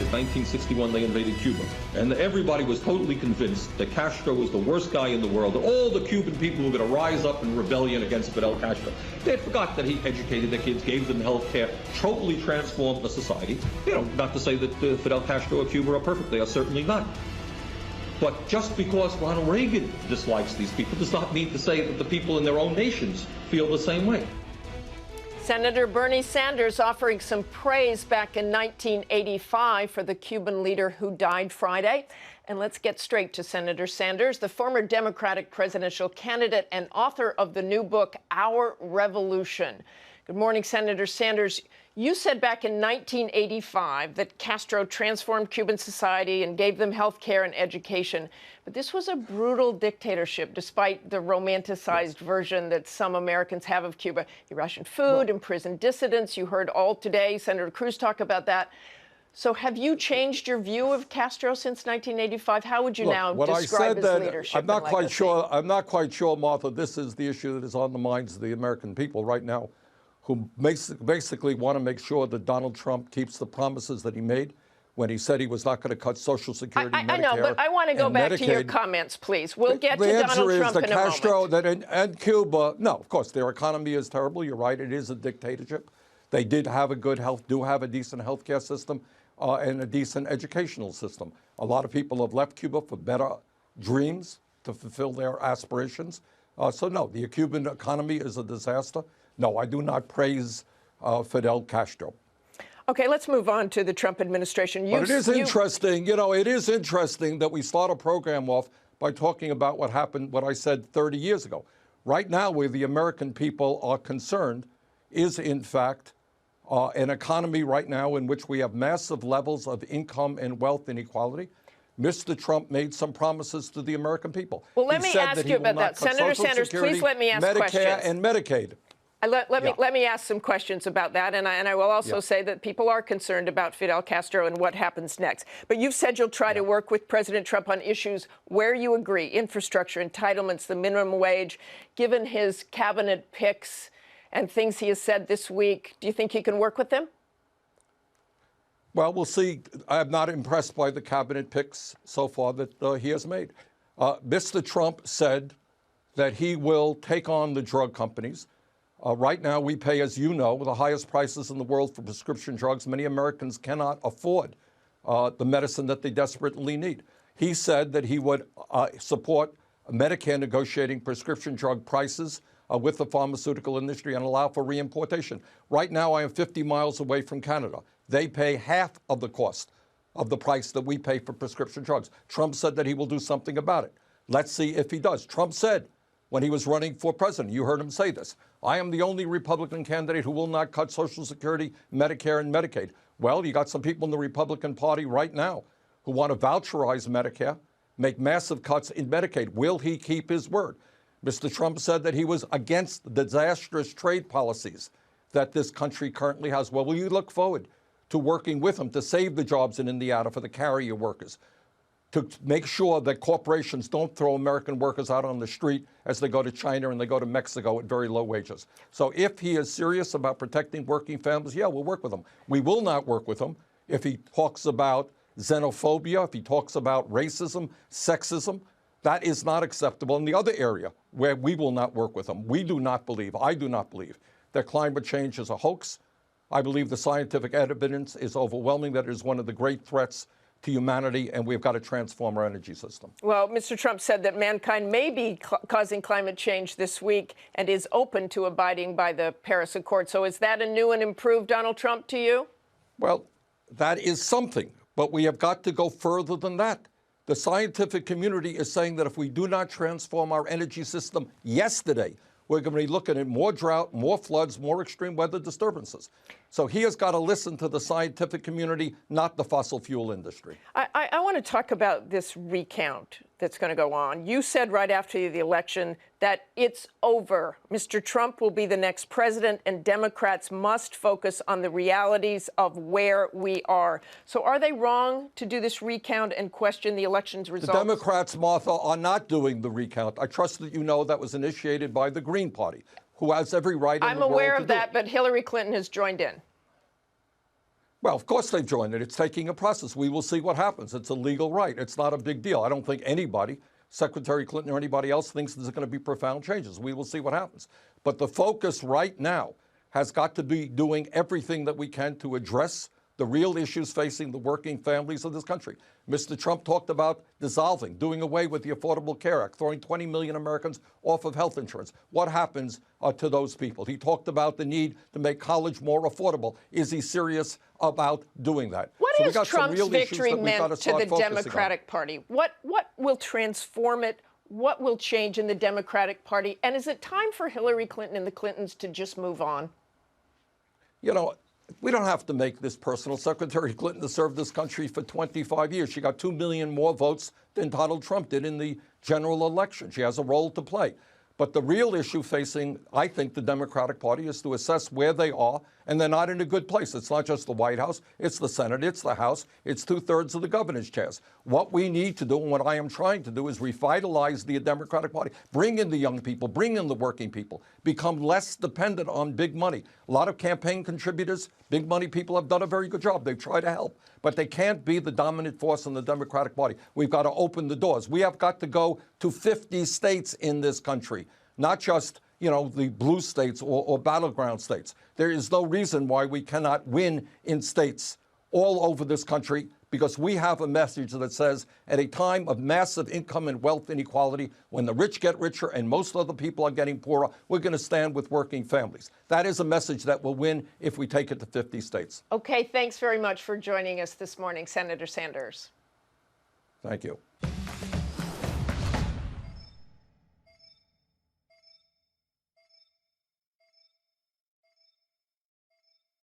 in 1961 they invaded Cuba. And everybody was totally convinced that Castro was the worst guy in the world, that all the Cuban people were going to rise up in rebellion against Fidel Castro. They had forgot that he educated their kids, gave them health care, totally transformed the society. You know, not to say that Fidel Castro or Cuba are perfect. They are certainly not. But just because Ronald Reagan dislikes these people does not mean to say that the people in their own nations feel the same way. Senator Bernie Sanders offering some praise back in 1985 for the Cuban leader who died Friday. And let's get straight to Senator Sanders, the former Democratic presidential candidate and author of the new book, Our Revolution. Good morning, Senator Sanders. You said back in 1985 that Castro transformed Cuban society and gave them health care and education. But this was a brutal dictatorship, despite the romanticized version that some Americans have of Cuba. He rationed food, imprisoned dissidents. You heard all today Senator Cruz talk about that. So have you changed your view of Castro since 1985? How would you now describe his leadership? I'm not quite sure. I'm not quite sure, Martha. This is the issue that is on the minds of the American people right now, who basically want to make sure that Donald Trump keeps the promises that he made when he said he was not going to cut Social Security, Medicare, I know, but I want to go back Medicaid. to your comments, please. We'll get to Donald Trump in a Castro, moment. and Cuba, no, of course, their economy is terrible. You're right. It is a dictatorship. They did have a good do have a decent health care system and a decent educational system. A lot of people have left Cuba for better dreams to fulfill their aspirations. So, no, the Cuban economy is a disaster. No, I do not praise Fidel Castro. Okay, let's move on to the Trump administration. But it is interesting, it is interesting that we start a program off by talking about what happened, what I said 30 years ago. Right now, where the American people are concerned is, in fact, an economy right now in which we have massive levels of income and wealth inequality. Mr. Trump made some promises to the American people. Well, let me ask you about that. Senator Sanders, please let me ask questions. Medicare and Medicaid. Let me ask some questions about that, and I will also say that people are concerned about Fidel Castro and what happens next. But you've said you'll try to work with President Trump on issues where you agree: infrastructure, entitlements, the minimum wage. Given his cabinet picks and things he has said this week, do you think you can work with them? Well, we'll see. I'm not impressed by the cabinet picks so far that he has made. Mr. Trump said that he will take on the drug companies. Right now, we pay, as you know, the highest prices in the world for prescription drugs. Many Americans cannot afford the medicine that they desperately need. He said that he would support Medicare negotiating prescription drug prices with the pharmaceutical industry and allow for reimportation. Right now, I am 50 miles away from Canada. They pay half of the cost of the price that we pay for prescription drugs. Trump said that he will do something about it. Let's see if he does. Trump said when he was running for president, you heard him say this, I am the only Republican candidate who will not cut Social Security, Medicare, and Medicaid. Well, you got some people in the Republican Party right now who want to voucherize Medicare, make massive cuts in Medicaid. Will he keep his word? Mr. Trump said that he was against the disastrous trade policies that this country currently has. Well, will you look forward to working with him to save the jobs in Indiana for the carrier workers, to make sure that corporations don't throw American workers out on the street as they go to China and they go to Mexico at very low wages? So if he is serious about protecting working families, yeah, we'll work with him. We will not work with him if he talks about xenophobia, if he talks about racism, sexism. That is not acceptable. In the other area where we will not work with him, we do not believe, I do not believe, that climate change is a hoax. I believe the scientific evidence is overwhelming that it is one of the great threats to humanity, and we've got to transform our energy system. Well, Mr. Trump said that mankind may be causing climate change this week and is open to abiding by the Paris Accord. So is that a new and improved Donald Trump to you? Well, that is something, but we have got to go further than that. The scientific community is saying that if we do not transform our energy system yesterday, we're going to be looking at more drought, more floods, more extreme weather disturbances. So he has got to listen to the scientific community, not the fossil fuel industry. I want to talk about this recount that's going to go on. You said right after the election that it's over. Mr. Trump will be the next president, and Democrats must focus on the realities of where we are. So are they wrong to do this recount and question the election's results? The Democrats, Martha, are not doing the recount. I trust that you know that was initiated by the Green Party, who has every right in the world to do it. I'm aware of that, but Hillary Clinton has joined in. Well, of course they've joined it. It's taking a process. We will see what happens. It's a legal right. It's not a big deal. I don't think anybody, Secretary Clinton or anybody else, thinks there's going to be profound changes. We will see what happens. But the focus right now has got to be doing everything that we can to address the real issues facing the working families of this country. Mr. Trump talked about dissolving, doing away with the Affordable Care Act, throwing 20 million Americans off of health insurance. What happens to those people? He talked about the need to make college more affordable. Is he serious about doing that? What has Trump's victory meant to the Democratic Party? What will transform it? What will change in the Democratic Party? And is it time for Hillary Clinton and the Clintons to just move on? You know, we don't have to make this personal. Secretary Clinton has served this country for 25 years. She got 2 million more votes than Donald Trump did in the general election. She has a role to play. But the real issue facing, I think, the Democratic Party is to assess where they are, and they're not in a good place. It's not just the White House, it's the Senate, it's the House, it's 2/3 of the governor's chairs. What we need to do, and what I am trying to do, is revitalize the Democratic Party, bring in the young people, bring in the working people, become less dependent on big money. A lot of campaign contributors, big money people have done a very good job. They've tried to help, but they can't be the dominant force in the Democratic Party. We've got to open the doors. We have got to go to 50 states in this country, not just, you know, the blue states or battleground states. There is no reason why we cannot win in states all over this country, because we have a message that says at a time of massive income and wealth inequality, when the rich get richer and most other people are getting poorer, we're going to stand with working families. That is a message that will win if we take it to 50 states. Okay, thanks very much for joining us this morning, Senator Sanders. Thank you.